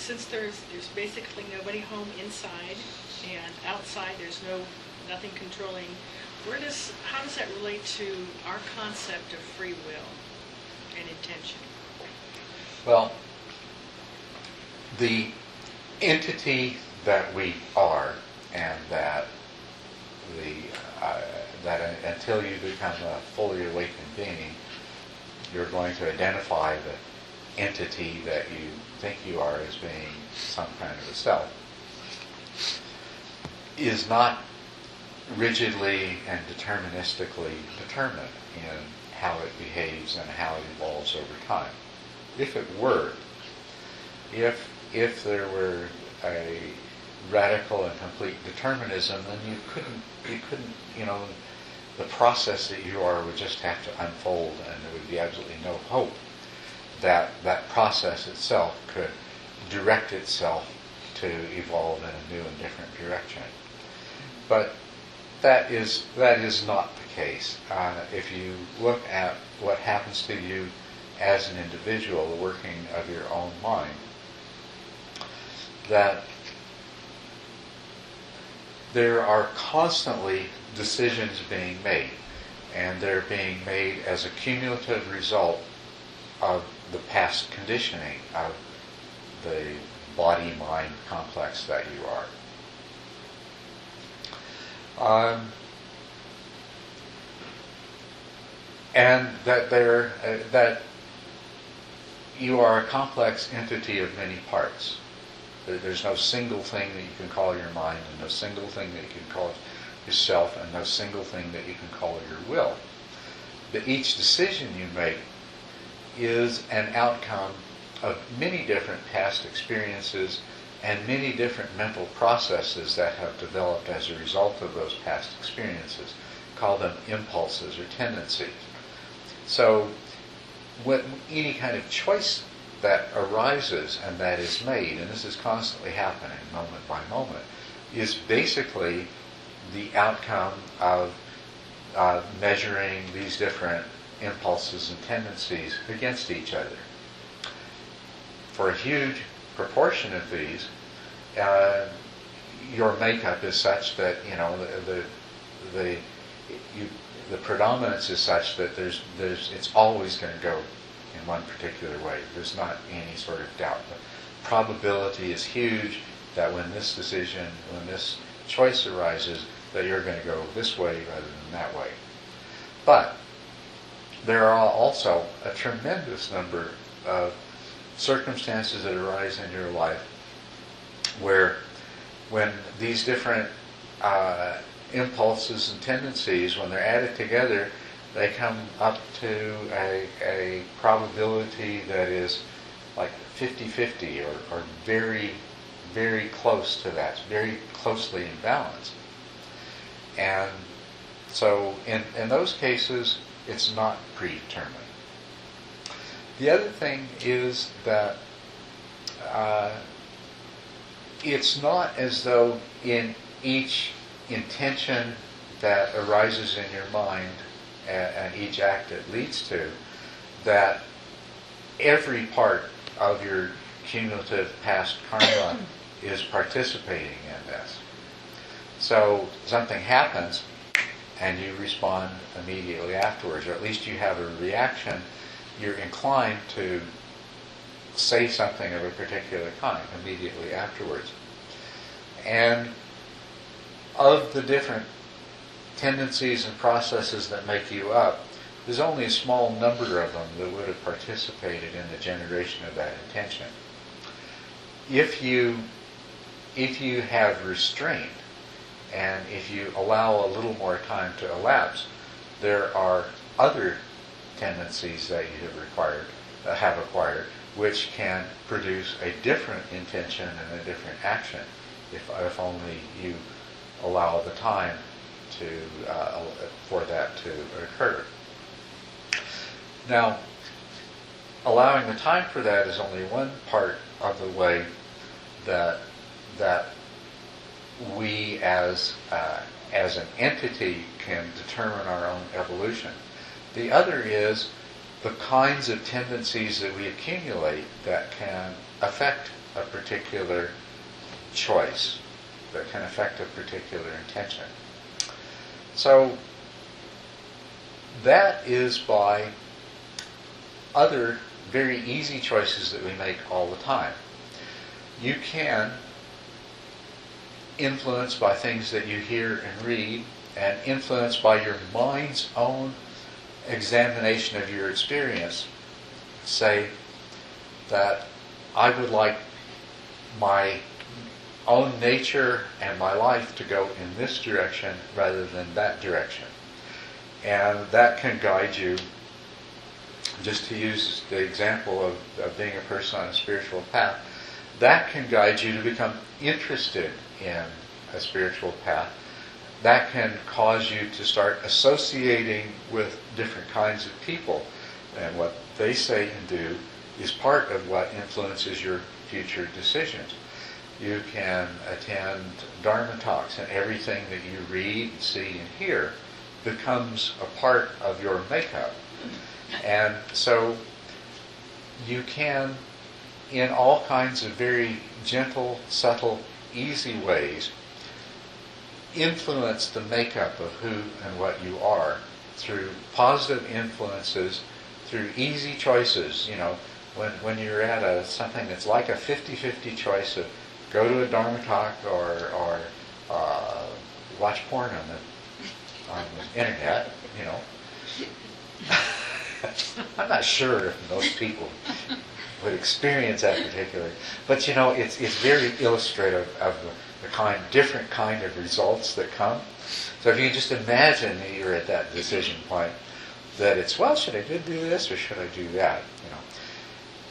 since there's basically nobody home inside and outside, there's nothing controlling. How does that relate to our concept of free will and intention? Well, the entity that we are, and that until you become a fully awakened being, you're going to identify the entity that you think you are as being some kind of a self, is not rigidly and deterministically determined in how it behaves and how it evolves over time. If it were, if there were a radical and complete determinism, then you couldn't, the process that you are would just have to unfold, and there would be absolutely no hope that that process itself could direct itself to evolve in a new and different direction. But that is not the case. If you look at what happens to you as an individual, the working of your own mind, that there are constantly decisions being made, and they're being made as a cumulative result of the past conditioning of the body-mind complex that you are. And that you are a complex entity of many parts. There's no single thing that you can call your mind, and no single thing that you can call yourself, and no single thing that you can call your will. But each decision you make is an outcome of many different past experiences and many different mental processes that have developed as a result of those past experiences. Call them impulses or tendencies. So any kind of choice that arises and that is made, and this is constantly happening moment by moment, is basically the outcome of measuring these different impulses and tendencies against each other. For a huge proportion of these, your makeup is such that the predominance is such that it's always going to go in one particular way. There's not any sort of doubt. The probability is huge that when this choice arises, that you're going to go this way rather than that way. But there are also a tremendous number of circumstances that arise in your life where, when these different impulses and tendencies, when they're added together, they come up to a probability that is like 50-50 or very, very close to that, very closely in balance. And so in those cases, it's not predetermined. The other thing is that it's not as though in each intention that arises in your mind and each act it leads to, that every part of your cumulative past karma is participating in this. So something happens and you respond immediately afterwards, or at least you have a reaction. You're inclined to say something of a particular kind immediately afterwards. And of the different tendencies and processes that make you up, there's only a small number of them that would have participated in the generation of that intention. If you have restraint, and if you allow a little more time to elapse, there are other tendencies that you have acquired, which can produce a different intention and a different action, if only you allow the time for that to occur. Now, allowing the time for that is only one part of the way that we as an entity can determine our own evolution. The other is the kinds of tendencies that we accumulate that can affect a particular choice, that can affect a particular intention. So that is by other very easy choices that we make all the time. You can influence by things that you hear and read, and influence by your mind's own examination of your experience. Say that I would like my own nature and my life to go in this direction rather than that direction. And that can guide you, just to use the example of being a person on a spiritual path, that can guide you to become interested in a spiritual path. That can cause you to start associating with different kinds of people. And what they say and do is part of what influences your future decisions. You can attend Dharma talks, and everything that you read, see, and hear becomes a part of your makeup. And so you can, in all kinds of very gentle, subtle, easy ways, influence the makeup of who and what you are through positive influences, through easy choices. You know, when you're at something that's like a 50-50 choice of go to a Dharma talk or watch porn on the internet, you know. I'm not sure if most people would experience that particularly, but you know, it's very illustrative of the different kind of results that come. So if you just imagine that you're at that decision point, that it's, well, should I do this or should I do that? You know,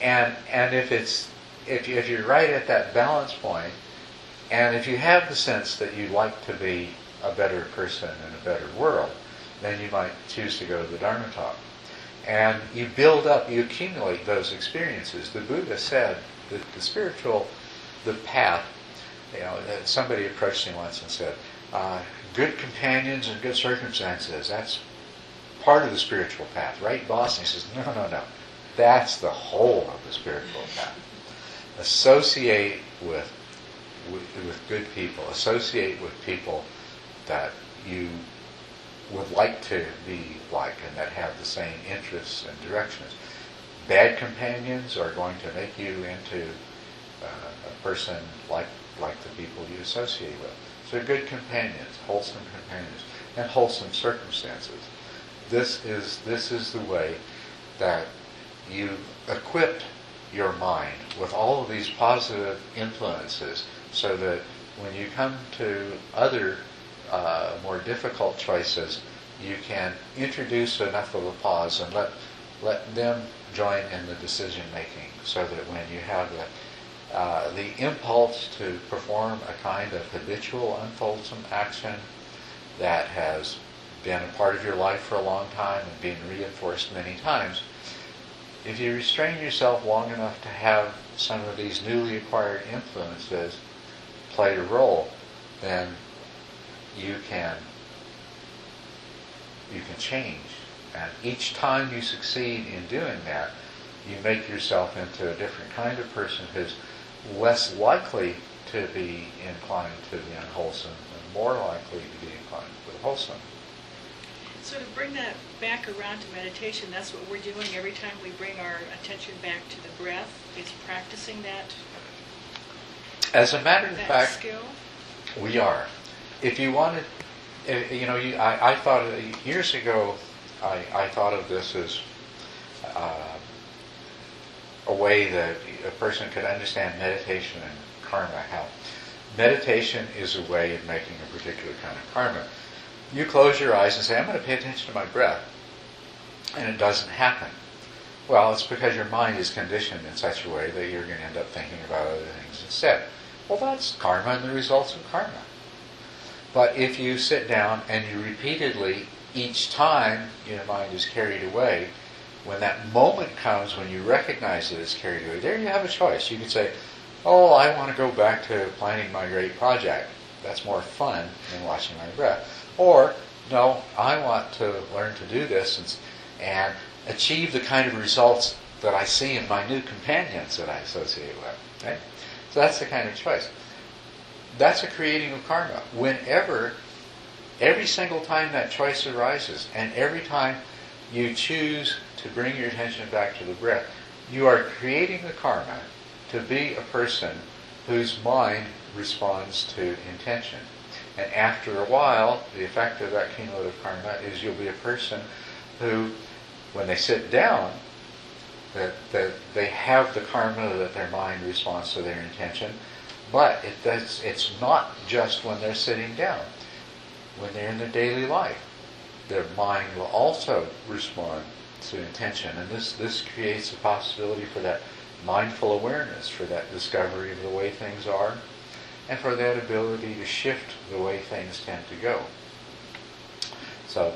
and if you're right at that balance point, and if you have the sense that you'd like to be a better person in a better world, then you might choose to go to the Dharma talk. And you build up, you accumulate those experiences. The Buddha said that the path, you know, somebody approached him once and said, good companions and good circumstances, that's part of the spiritual path, right, boss? And he says, no. That's the whole of the spiritual path. Associate with good people. Associate with people that you would like to be like and that have the same interests and directions. Bad companions are going to make you into a person like the people you associate with. So good companions, wholesome companions, and wholesome circumstances. This is the way that you equip your mind with all of these positive influences, so that when you come to other more difficult choices, you can introduce enough of a pause and let them join in the decision making, so that when you have the impulse to perform a kind of habitual, unwholesome action that has been a part of your life for a long time and being reinforced many times, if you restrain yourself long enough to have some of these newly acquired influences play a role, then you can change. And each time you succeed in doing that, you make yourself into a different kind of person who's less likely to be inclined to the unwholesome and more likely to be inclined to the wholesome. So to bring that back around to meditation, that's what we're doing every time we bring our attention back to the breath, is practicing that. As a matter of fact, skill. We are. If you wanted, I thought years ago, I thought of this as a way that a person could understand meditation and karma. How meditation is a way of making a particular kind of karma. You close your eyes and say, I'm going to pay attention to my breath, and it doesn't happen. Well, it's because your mind is conditioned in such a way that you're going to end up thinking about other things instead. Well, that's karma and the results of karma. But if you sit down and you repeatedly, each time your mind is carried away, when that moment comes when you recognize that it's carried away, there you have a choice. You can say, oh, I want to go back to planning my great project. That's more fun than watching my breath. Or, no, I want to learn to do this and achieve the kind of results that I see in my new companions that I associate with. Right? So that's the kind of choice. That's a creating of karma. Whenever, every single time that choice arises, and every time you choose to bring your attention back to the breath, you are creating the karma to be a person whose mind responds to intention. And after a while, the effect of that cumulative karma is you'll be a person who, when they sit down, that they have the karma that their mind responds to their intention, but it's not just when they're sitting down. When they're in their daily life, their mind will also respond to intention. And this creates a possibility for that mindful awareness, for that discovery of the way things are, and for that ability to shift the way things tend to go. So,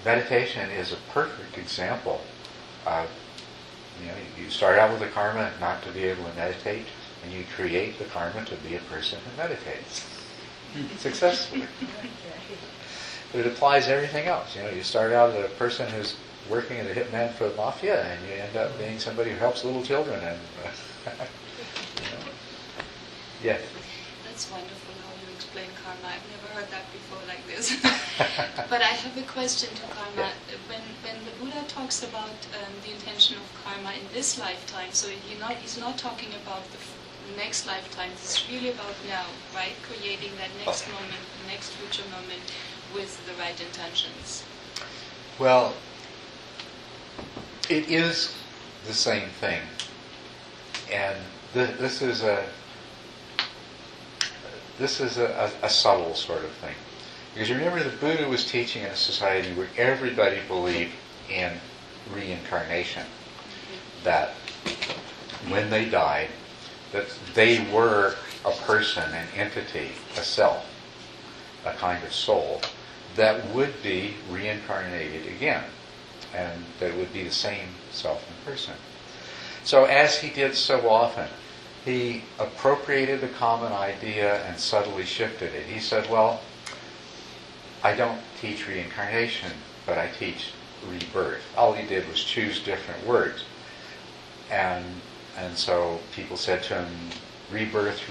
meditation is a perfect example of, you start out with the karma not to be able to meditate, and you create the karma to be a person who meditates successfully. But it applies to everything else. You start out as a person who's working as a hitman for the mafia, and you end up being somebody who helps little children. And yes. That's wonderful how you explain karma. I've never heard that before like this. But I have a question to karma. Yeah. When the Buddha talks about the intention of karma in this lifetime, so he's not talking about the next lifetime. It's really about now, right? Creating that next moment, next future moment with the right intentions. Well, it is the same thing, and this is a subtle sort of thing. Because remember, the Buddha was teaching in a society where everybody believed in reincarnation. That when they died, that they were a person, an entity, a self, a kind of soul, that would be reincarnated again. And that would be the same self and person. So as he did so often, he appropriated the common idea and subtly shifted it. He said, well, I don't teach reincarnation, but I teach rebirth. All he did was choose different words. And so people said to him, rebirth,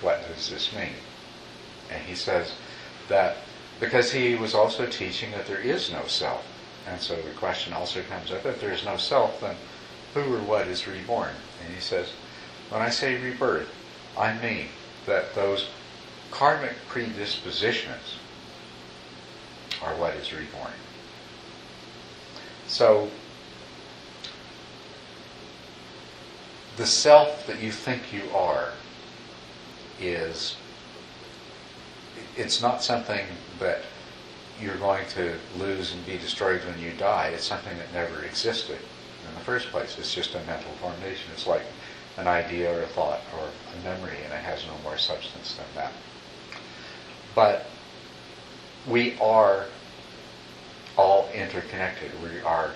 what does this mean? And he says that because he was also teaching that there is no self. And so the question also comes up, if there is no self, then who or what is reborn? And he says, when I say rebirth, I mean that those karmic predispositions are what is reborn. So, the self that you think you are it's not something that you're going to lose and be destroyed when you die. It's something that never existed in the first place. It's just a mental formation. It's like an idea or a thought or a memory, and it has no more substance than that. But we are all interconnected. We are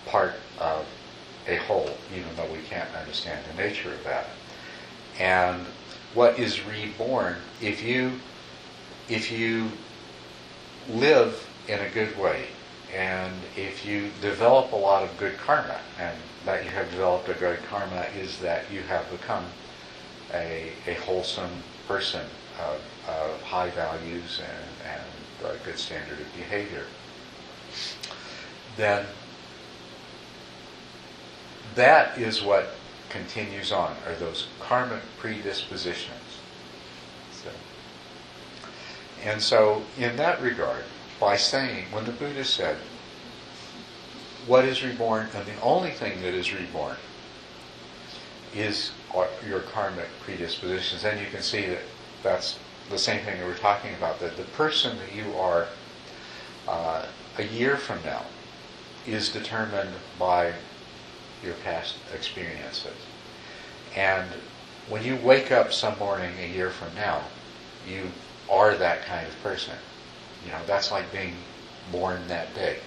part of a whole, even though we can't understand the nature of that. And what is reborn, if you live in a good way, and if you develop a lot of good karma, and that you have developed a good karma is that you have become a wholesome person of high values and a good standard of behavior, then that is what continues on, are those karmic predispositions. And so, in that regard, by saying, when the Buddha said, what is reborn, and the only thing that is reborn is your karmic predispositions, then you can see that that's the same thing that we're talking about, that the person that you are a year from now is determined by your past experiences. And when you wake up some morning a year from now, you are that kind of person. That's like being born that day.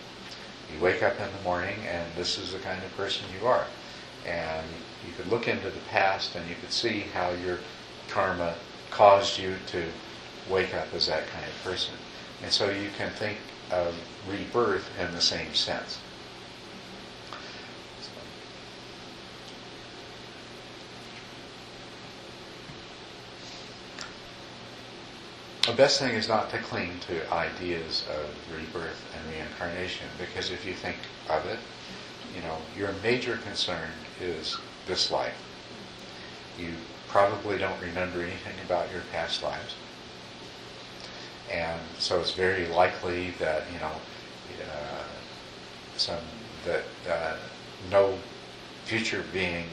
You wake up in the morning and this is the kind of person you are. And you could look into the past and you could see how your karma caused you to wake up as that kind of person. And so you can think of rebirth in the same sense. The best thing is not to cling to ideas of rebirth and reincarnation, because if you think of it, your major concern is this life. You probably don't remember anything about your past lives. And so it's very likely that, no future being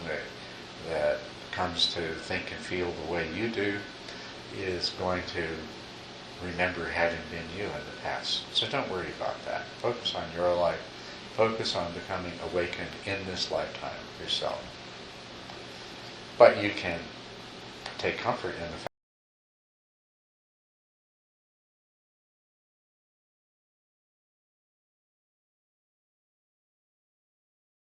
that comes to think and feel the way you do is going to remember having been you in the past. So don't worry about that. Focus on your life. Focus on becoming awakened in this lifetime yourself. But you can take comfort in the fact